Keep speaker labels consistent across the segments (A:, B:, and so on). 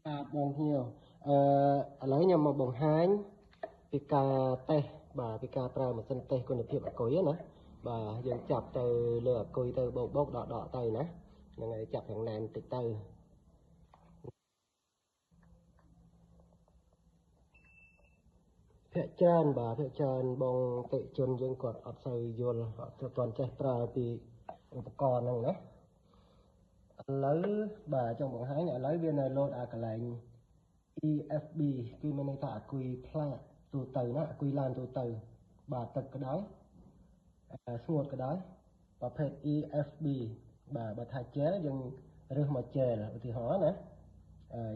A: បងnhiềuឥឡូវខ្ញុំមកបង្ហាញពីការតេស្តបាទពីការប្រើម៉ាស៊ីនតេស្តគុណភាពអាគុយណាបាទយើងចាប់ទៅលើអាគុយទៅបោកដកទៅណាហ្នឹងហើយចាប់យ៉ាងណែនតិចទៅភាគច្រើនបងតិជនយើងគាត់អត់សូវយល់អត់ទាន់ចេះប្រើពីឧបករណ៍ហ្នឹងណាឥឡូវបាទចង់បង្ហាញឥឡូវវានៅលោតអាកន្លែង EFB គឺមានន័យថាអាគុយផ្លាកទូទៅណាអាគុយឡានទូទៅបាទទឹកក៏ដោយស្ងួតក៏ដោយប្រភេទ EFB បាទបើថាជែលយើងរើសមកជែលឧទាហរណ៍ណា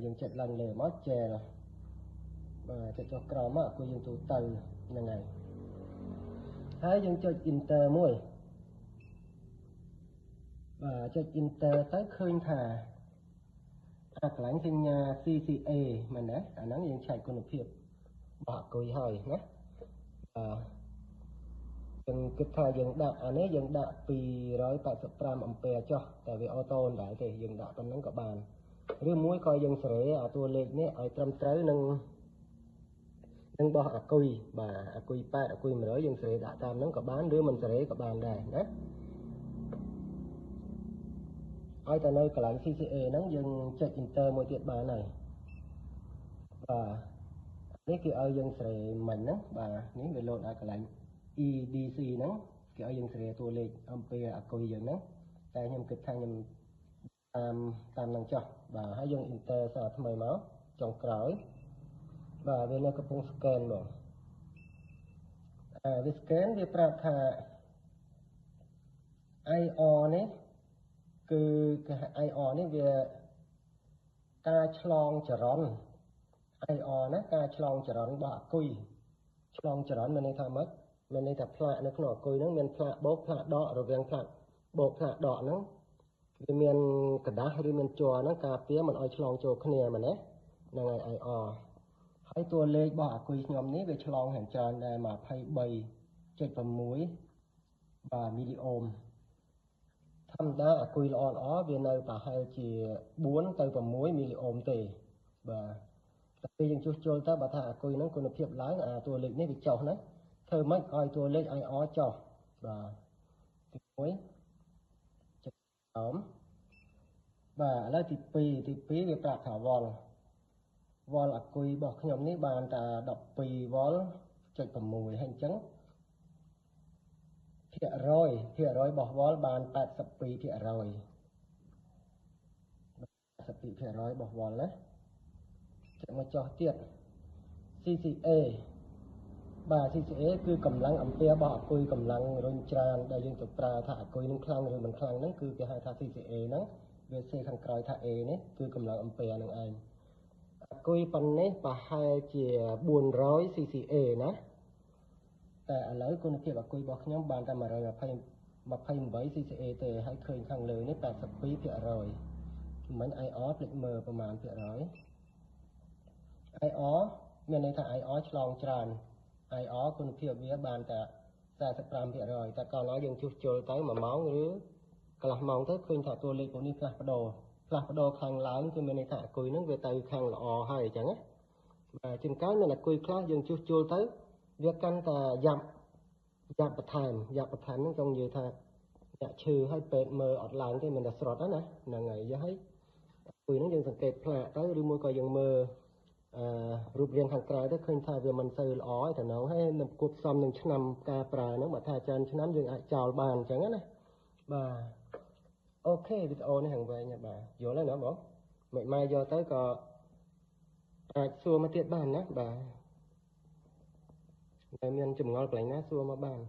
A: យើងចុចឡើងលើមកជែលបាទចុចចុះក្រោមមកអាគុយយើងទូទៅហ្នឹងហើយយើងចុច Enter មួយបាទចុច Enter ទៅឃើញថាអាកន្លែងសញ្ញា CCA មែនទេអាហ្នឹងយើងឆែកគុណភាពរបស់អាគុយហើយណាយើងគិតថាយើងដាក់អានេះយើងដាក់285អាំពែចុះតែវាអូតូដែរទេយើងដាក់ប៉ុណ្ណឹងក៏បានឬមួយក៏យើងសេរីអាតួលេខនេះឲ្យត្រឹមត្រូវនឹងបោះអាគុយបាទអាគុយ8អាគុយ100យើងសេរីដាក់តាមហ្នឹងក៏បានឬមិនសេរីក៏បានដែរណាឲ្យតែនៅកន្លែង CCA ហ្នឹងយើងចុច Enter មួយទៀតបានហើយបាទនេះគឺឲ្យយើងសេរីមិញហ្នឹងបាទនេះវាលោតដល់កន្លែង EDC ហ្នឹងគេឲ្យយើងសេរីតួលេខអំពីអាគុយយើងហ្នឹងតែខ្ញុំគិតថាខ្ញុំតាមនឹងចុះបាទហើយយើង Enter សារថ្មីមកចុងក្រោយបាទវានៅកំពុង scan មកវា scan វាប្រាប់ថា IR នេះគឺIR នេះវាការឆ្លងចរន្ត IR ណាការឆ្លងចរន្តរបស់អាគុយឆ្លងចរន្តមានន័យថាម៉េចមានន័យថាផ្លាកនៅក្នុងអាគុយហ្នឹងមានផ្លាកបោកផ្លាកដករវាងផ្លាកបោកផ្លាកដកហ្នឹងវាមានកដាស់ឬមានជ័រហ្នឹងការពារមិនឲ្យឆ្លងចូលគ្នាមែនទេហ្នឹងហើយ IR ហើយតួលេខរបស់អាគុយខ្ញុំនេះវាឆ្លងយ៉ាងច្រើនដែរ23.6បាទមីលីអូមធម្មតាអាគុយល្អវានៅប្រហែលជា4ទៅ6មីលីអូមទេបាទតែពេលយើងជួសជុលទៅបើថាអាគុយហ្នឹងគុណភាពឡើងអាតួលេខនេះវាចុះណាធ្វើម៉េចឲ្យតួលេខ IR ចុះបាទទី1ចុចក្រោមបាទឥឡូវទី2វាប្រាប់ថាវ៉ុលអាគុយរបស់ខ្ញុំនេះបានតែ12វ៉ុលចុច6ហើយអញ្ចឹងភាគរយរបស់វ៉ុលបាន82%របស់វ៉ុលណាចាំមកចុះទៀត CCA បាទ CCA គឺកម្លាំងអំពែរបស់អាគុយកម្លាំងរុញច្រានដែលយើងទៅប្រើថាអាគុយនឹងខ្លាំងឬមិនខ្លាំងហ្នឹងគឺគេហៅថា CCA ហ្នឹងវាសេខាងក្រោយថា A នេះគឺកម្លាំងអំពែនឹងឯងអាគុយប៉ុណ្នេះប្រហែលជា400 CCA ណាតែឥឡូវគុណភាពអាគុយរបស់ខ្ញុំបានតែ128 CCA ទេហើយឃើញខាងលើនេះ82%មិន IR ភ្លេចមើលប្រមាណភាគរយ IR មានន័យថា IR ឆ្លងច្រើន IR គុណភាពវាបានតែ45%តែកាលណាយើងជួសជុលទៅ1ម៉ោងឬកន្លះម៉ោងទៅឃើញថាតួលេខពួកនេះផ្លាស់ប្ដូរខាងឡើងគឺមានន័យថាអាគុយហ្នឹងវាទៅខាងល្អហើយអញ្ចឹងណាបាទជាងកាលមានអាគុយខ្លះយើងជួសជុលទៅវាកាន់តែយ៉ាប់បន្ថែមហ្នឹងចង់និយាយថាអ្នកឈឺឲ្យពេទ្យមើលអត់ឡើងទេមិនតែស្រុតណាហ្នឹងហើយយកឲ្យអាគុយហ្នឹងយើងសង្កេតផ្លាកទៅឬមួយក៏យើងមើលរូបរាងខាងក្រៅទៅឃើញថាវាមិនសូវល្អទេណងហើយនឹងគួបផ្សំនឹងឆ្នាំការប្រើហ្នឹងបើថាច្រើនឆ្នាំយើងអាចចោលបានអញ្ចឹងណាបាទអូខេវីដេអូនេះហាងវែងបាទយល់ហើយណាបងមិនមកយកទៅក៏អាចសួរមកទៀតបានណាបាទតែមានចម្ងល់កន្លែងណាសួរមកបាន